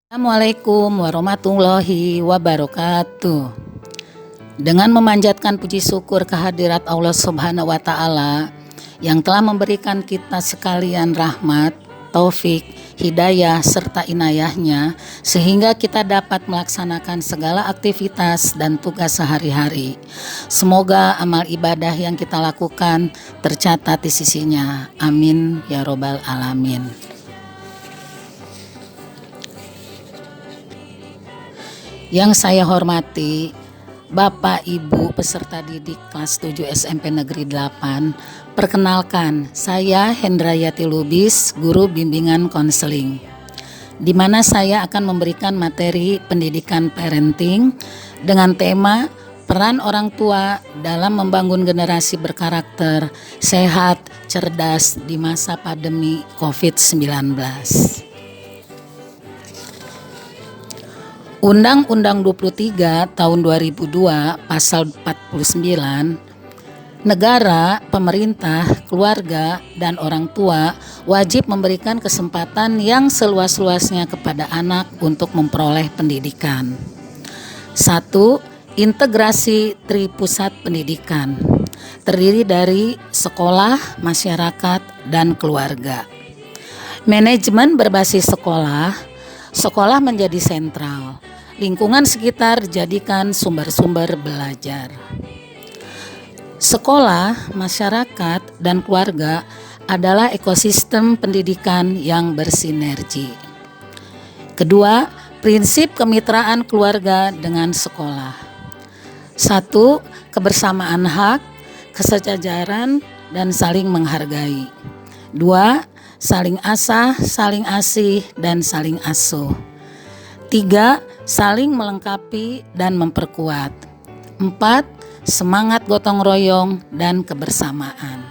Assalamualaikum warahmatullahi wabarakatuh. Dengan memanjatkan puji syukur kehadirat Allah Subhanahu wa Ta'ala yang telah memberikan kita sekalian rahmat, taufik, hidayah serta inayahnya sehingga kita dapat melaksanakan segala aktivitas dan tugas sehari-hari. Semoga amal ibadah yang kita lakukan tercatat di sisinya. Amin ya robbal alamin. Yang saya hormati Bapak Ibu peserta didik kelas 7 SMP Negeri 8, perkenalkan saya Hendrayati Lubis, guru bimbingan konseling, di mana saya akan memberikan materi pendidikan parenting dengan tema peran orang tua dalam membangun generasi berkarakter, sehat, cerdas di masa pandemi COVID-19. Undang-Undang 23 tahun 2002 pasal 49, negara, pemerintah, keluarga, dan orang tua wajib memberikan kesempatan yang seluas-luasnya kepada anak untuk memperoleh pendidikan. 1. Integrasi Tripusat Pendidikan, terdiri dari sekolah, masyarakat, dan keluarga. Manajemen berbasis sekolah menjadi sentral. Lingkungan sekitar dijadikan sumber-sumber belajar. Sekolah, masyarakat, dan keluarga adalah ekosistem pendidikan yang bersinergi. Kedua, prinsip kemitraan keluarga dengan sekolah. 1. Kebersamaan hak, kesejajaran, dan saling menghargai. 2. Saling asah, saling asih, dan saling asuh. 3. Saling melengkapi dan memperkuat. 4. Semangat gotong royong dan kebersamaan.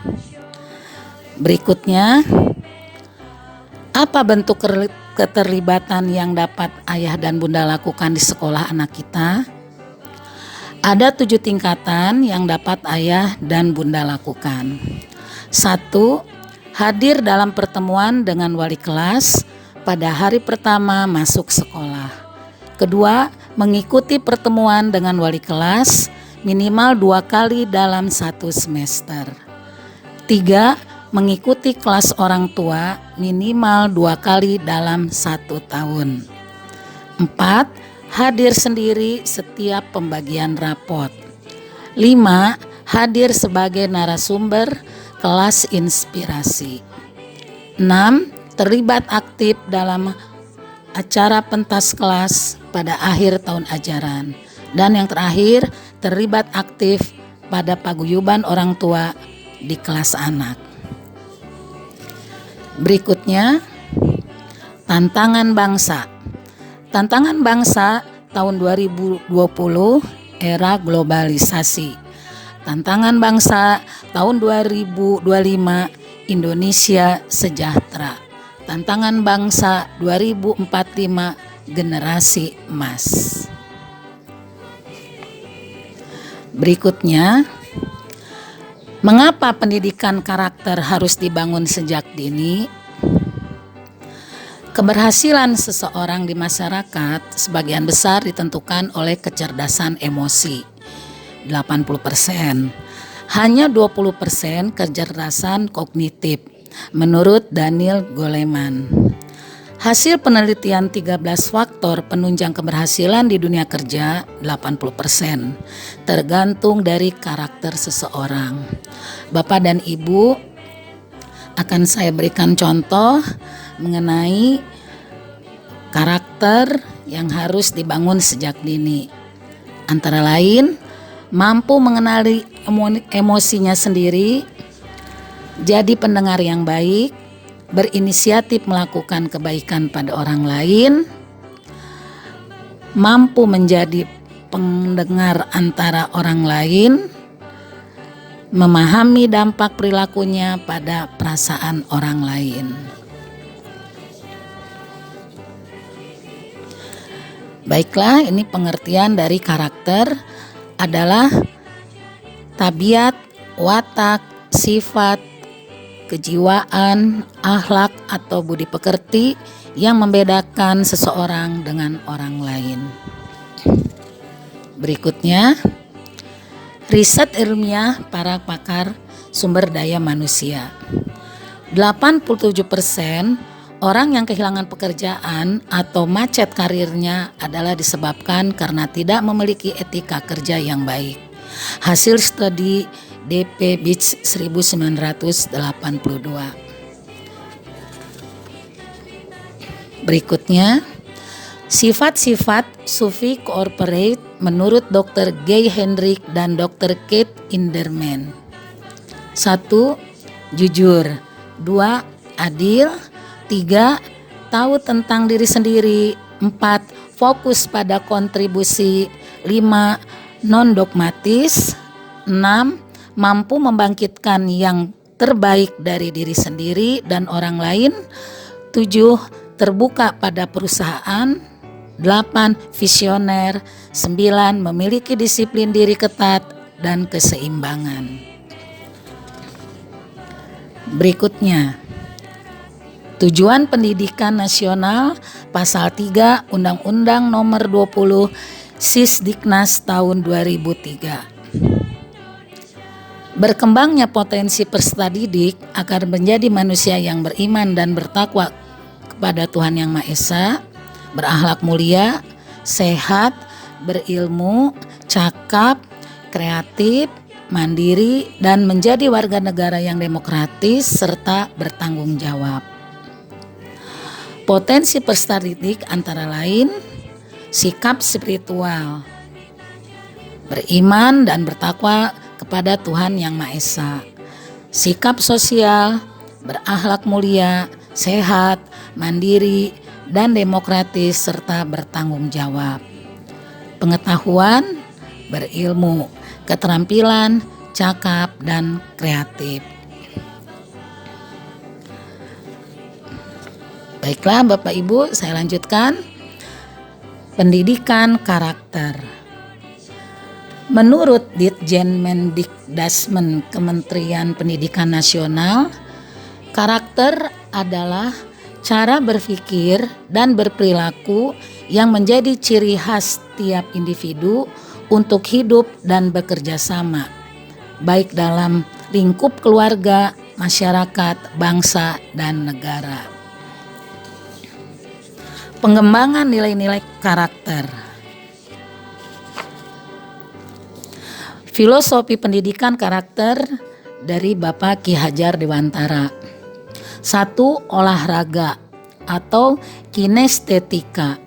Berikutnya, apa bentuk keterlibatan yang dapat ayah dan bunda lakukan di sekolah anak kita? Ada 7 tingkatan yang dapat ayah dan bunda lakukan. 1. Hadir dalam pertemuan dengan wali kelas pada hari pertama masuk sekolah. Kedua, mengikuti pertemuan dengan wali kelas minimal 2 kali dalam 1 semester. 3. Mengikuti kelas orang tua minimal 2 kali dalam 1 tahun. 4. Hadir sendiri setiap pembagian rapot. 5. Hadir sebagai narasumber kelas inspirasi. 6. Terlibat aktif dalam acara pentas kelas pada akhir tahun ajaran. Dan yang terakhir, terlibat aktif pada paguyuban orang tua di kelas anak. Berikutnya, tantangan bangsa. Tantangan bangsa tahun 2020 era globalisasi. Tantangan bangsa tahun 2025 Indonesia sejahtera. Tantangan bangsa 2045 generasi emas. Berikutnya, mengapa pendidikan karakter harus dibangun sejak dini? Keberhasilan seseorang di masyarakat sebagian besar ditentukan oleh kecerdasan emosi, 80%. Hanya 20% kecerdasan kognitif, menurut Daniel Goleman. Hasil penelitian 13 faktor penunjang keberhasilan di dunia kerja, 80%, tergantung dari karakter seseorang. Bapak dan Ibu, akan saya berikan contoh mengenai karakter yang harus dibangun sejak dini. Antara lain, mampu mengenali emosinya sendiri, jadi pendengar yang baik, berinisiatif melakukan kebaikan pada orang lain, mampu menjadi pendengar antara orang lain, memahami dampak perilakunya pada perasaan orang lain. Baiklah, ini pengertian dari karakter adalah tabiat, watak, sifat, kejiwaan, akhlak atau budi pekerti yang membedakan seseorang dengan orang lain. Berikutnya, riset ilmiah para pakar sumber daya manusia. 87% orang yang kehilangan pekerjaan atau macet karirnya adalah disebabkan karena tidak memiliki etika kerja yang baik. Hasil studi DP Beach 1982. Berikutnya, sifat-sifat Sufi Corporate menurut Dr. Gay Hendrik dan Dr. Kate Inderman. 1. Jujur. 2. Adil. 3. Tahu tentang diri sendiri. 4. Fokus pada kontribusi. 5. Non-dogmatis. 6. Mampu membangkitkan yang terbaik dari diri sendiri dan orang lain. 7. Terbuka pada perusahaan. 8. Visioner. 9. Memiliki disiplin diri ketat dan keseimbangan. Berikutnya, tujuan pendidikan nasional pasal 3 Undang-Undang Nomor 20 Sisdiknas tahun 2003. Berkembangnya potensi peserta didik agar menjadi manusia yang beriman dan bertakwa kepada Tuhan Yang Maha Esa, berakhlak mulia, sehat, berilmu, cakap, kreatif, mandiri, dan menjadi warga negara yang demokratis serta bertanggung jawab. Potensi peserta didik antara lain sikap spiritual, beriman dan bertakwa kepada Tuhan Yang Maha Esa, sikap sosial, berakhlak mulia, sehat, mandiri, dan demokratis serta bertanggung jawab. Pengetahuan, berilmu, keterampilan, cakap, dan kreatif. Baiklah Bapak Ibu, saya lanjutkan. Pendidikan karakter. Menurut Ditjen Mendikdasmen Kementerian Pendidikan Nasional, karakter adalah cara berpikir dan berperilaku yang menjadi ciri khas tiap individu untuk hidup dan bekerja sama, baik dalam lingkup keluarga, masyarakat, bangsa, dan negara. Pengembangan nilai-nilai karakter. Filosofi pendidikan karakter dari Bapak Ki Hajar Dewantara. 1. Olahraga atau kinestetika.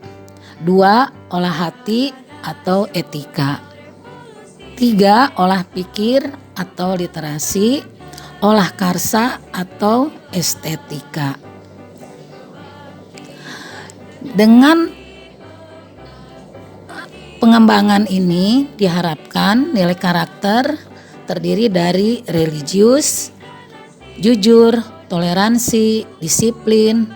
2. Olah hati atau etika. 3. Olah pikir atau literasi. Olah karsa atau estetika. Dengan pengembangan ini diharapkan nilai karakter terdiri dari religius, jujur, toleransi, disiplin,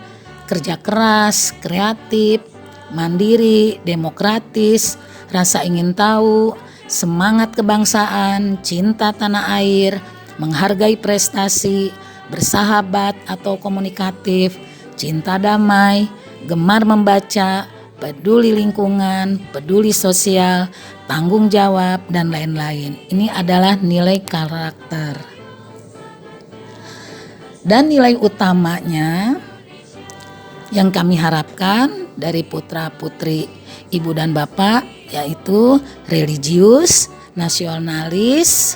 kerja keras, kreatif, mandiri, demokratis, rasa ingin tahu, semangat kebangsaan, cinta tanah air, menghargai prestasi, bersahabat atau komunikatif, cinta damai, gemar membaca, peduli lingkungan, peduli sosial, tanggung jawab, dan lain-lain. Ini adalah nilai karakter. Dan nilai utamanya yang kami harapkan dari putra-putri ibu dan bapak yaitu religius, nasionalis,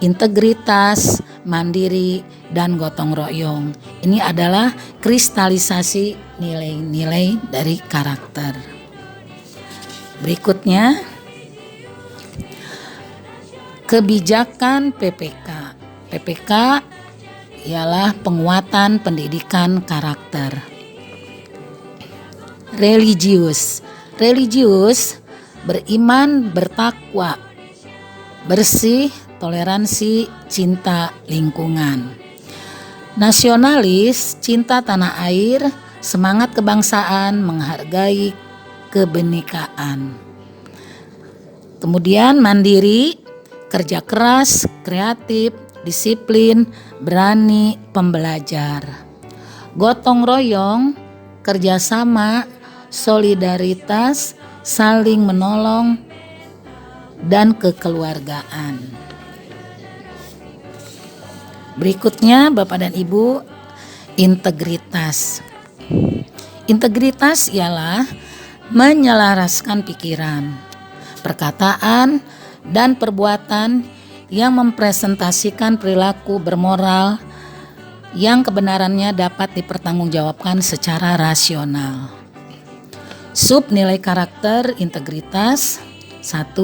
integritas, mandiri, dan gotong royong. Ini adalah kristalisasi nilai-nilai dari karakter. Berikutnya, kebijakan PPK. PPK ialah penguatan pendidikan karakter. Religius. Religius beriman, bertakwa, bersih, toleransi, cinta lingkungan. Nasionalis, cinta tanah air, semangat kebangsaan, menghargai kebenekaan. Kemudian mandiri, kerja keras, kreatif, disiplin, berani, pembelajar. Gotong royong, kerjasama, solidaritas, saling menolong, dan kekeluargaan. Berikutnya Bapak dan Ibu, integritas. Integritas ialah menyelaraskan pikiran, perkataan, dan perbuatan yang mempresentasikan perilaku bermoral yang kebenarannya dapat dipertanggungjawabkan secara rasional. Sub nilai karakter integritas: 1.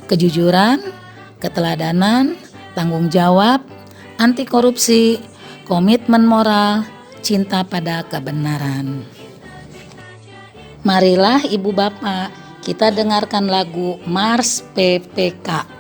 Kejujuran, keteladanan, tanggung jawab, anti korupsi, komitmen moral, cinta pada kebenaran. Marilah Ibu Bapak kita dengarkan lagu Mars PPK.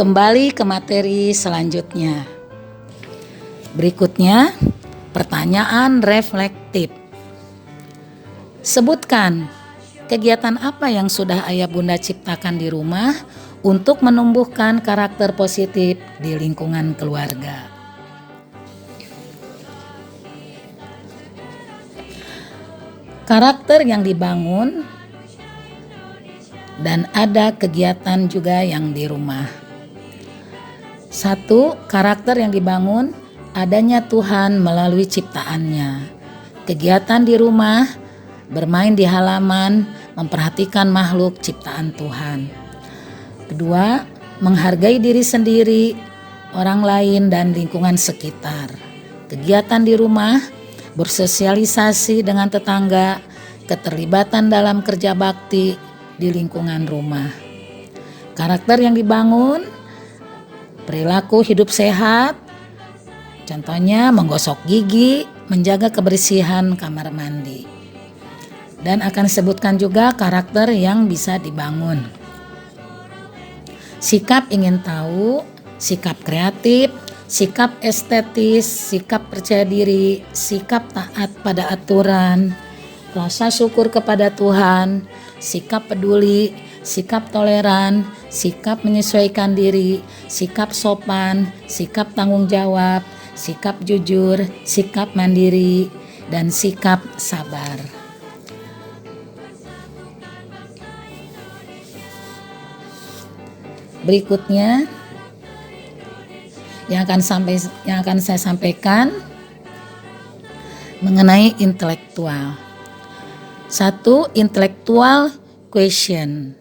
Kembali ke materi selanjutnya. Berikutnya, pertanyaan reflektif. Sebutkan kegiatan apa yang sudah ayah bunda ciptakan di rumah untuk menumbuhkan karakter positif di lingkungan keluarga. Karakter yang dibangun dan ada kegiatan juga yang di rumah. 1. Karakter yang dibangun adanya Tuhan melalui ciptaannya. Kegiatan di rumah, bermain di halaman, memperhatikan makhluk ciptaan Tuhan. 2. Menghargai diri sendiri, orang lain dan lingkungan sekitar. Kegiatan di rumah, bersosialisasi dengan tetangga, keterlibatan dalam kerja bakti di lingkungan rumah. Karakter yang dibangun, perilaku hidup sehat, contohnya menggosok gigi, menjaga kebersihan kamar mandi. Dan akan disebutkan juga karakter yang bisa dibangun. Sikap ingin tahu, sikap kreatif, sikap estetis, sikap percaya diri, sikap taat pada aturan, rasa syukur kepada Tuhan, sikap peduli, sikap toleran, sikap menyesuaikan diri, sikap sopan, sikap tanggung jawab, sikap jujur, sikap mandiri, dan sikap sabar. Berikutnya yang akan saya sampaikan mengenai intelektual. 1. Intellectual quotient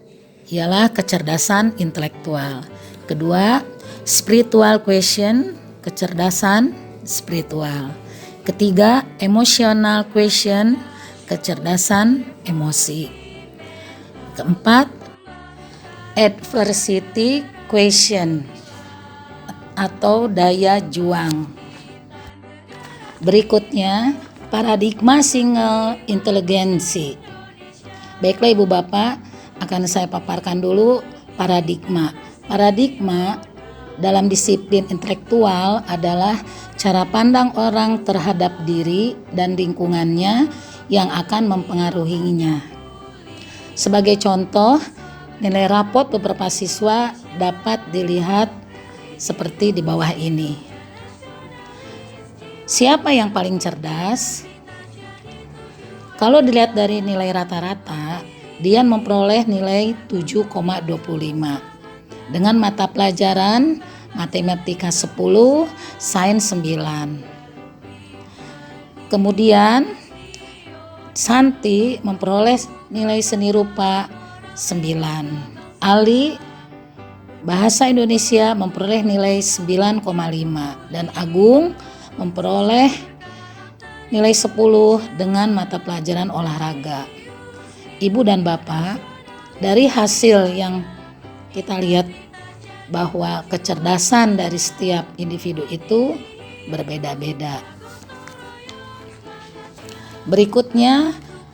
ialah kecerdasan intelektual. 2. Spiritual quotient, kecerdasan spiritual. 3. Emotional quotient, kecerdasan emosi. Keempat, adversity quotient atau daya juang. Berikutnya, paradigma single inteligensi. Baiklah Ibu Bapak, akan saya paparkan dulu paradigma. Paradigma dalam disiplin intelektual adalah cara pandang orang terhadap diri dan lingkungannya yang akan mempengaruhinya. Sebagai contoh, nilai rapot beberapa siswa dapat dilihat seperti di bawah ini. Siapa yang paling cerdas? Kalau dilihat dari nilai rata-rata, Dian memperoleh nilai 7,25 dengan mata pelajaran matematika 10, sains 9. Kemudian Santi memperoleh nilai seni rupa 9. Ali bahasa Indonesia memperoleh nilai 9,5 dan Agung memperoleh nilai 10 dengan mata pelajaran olahraga. Ibu dan Bapak, dari hasil yang kita lihat bahwa kecerdasan dari setiap individu itu berbeda-beda. Berikutnya,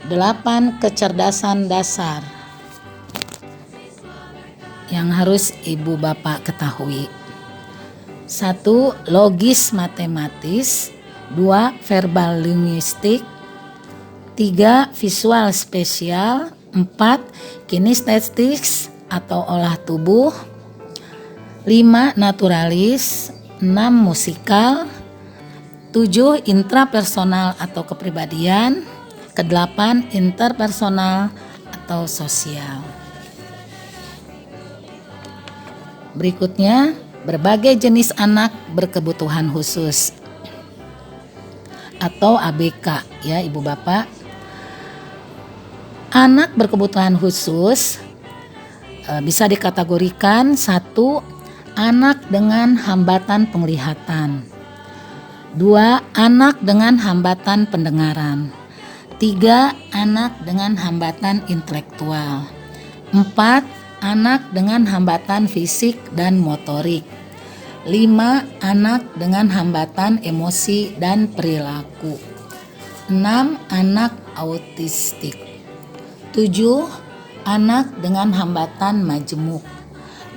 8 kecerdasan dasar yang harus Ibu Bapak ketahui. 1. Logis matematis. 2. Verbal linguistik. 3. Visual spesial. 4. Kinestetik atau olah tubuh. 5. Naturalis. 6. Musikal. 7. Intrapersonal atau kepribadian. Ke-8. Interpersonal atau sosial. Berikutnya, berbagai jenis anak berkebutuhan khusus atau ABK ya Ibu Bapak. Anak berkebutuhan khusus bisa dikategorikan: 1. Anak dengan hambatan penglihatan. 2. Anak dengan hambatan pendengaran. 3. Anak dengan hambatan intelektual. 4. Anak dengan hambatan fisik dan motorik. 5. Anak dengan hambatan emosi dan perilaku. 6. Anak autistik. 7. Anak dengan hambatan majemuk.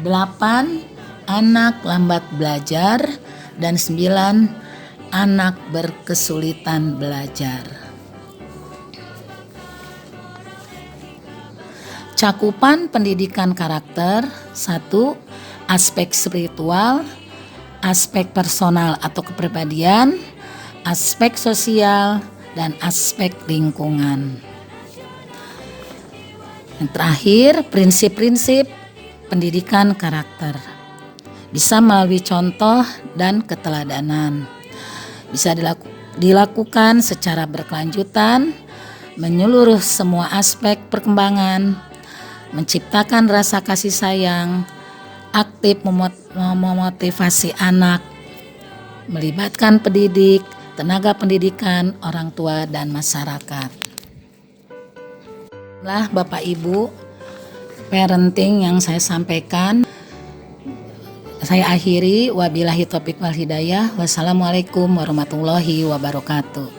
8. Anak lambat belajar. Dan 9. Anak berkesulitan belajar. Cakupan pendidikan karakter. 1. Aspek spiritual, aspek personal atau kepribadian, aspek sosial, dan aspek lingkungan. Yang terakhir, prinsip-prinsip pendidikan karakter. Bisa melalui contoh dan keteladanan. Bisa dilakukan secara berkelanjutan, menyeluruh semua aspek perkembangan, menciptakan rasa kasih sayang, aktif memotivasi anak, melibatkan pendidik, tenaga pendidikan, orang tua, dan masyarakat. Lah Bapak Ibu, parenting yang saya sampaikan, saya akhiri. Wabillahi taufiq wal hidayah. Wassalamualaikum warahmatullahi wabarakatuh.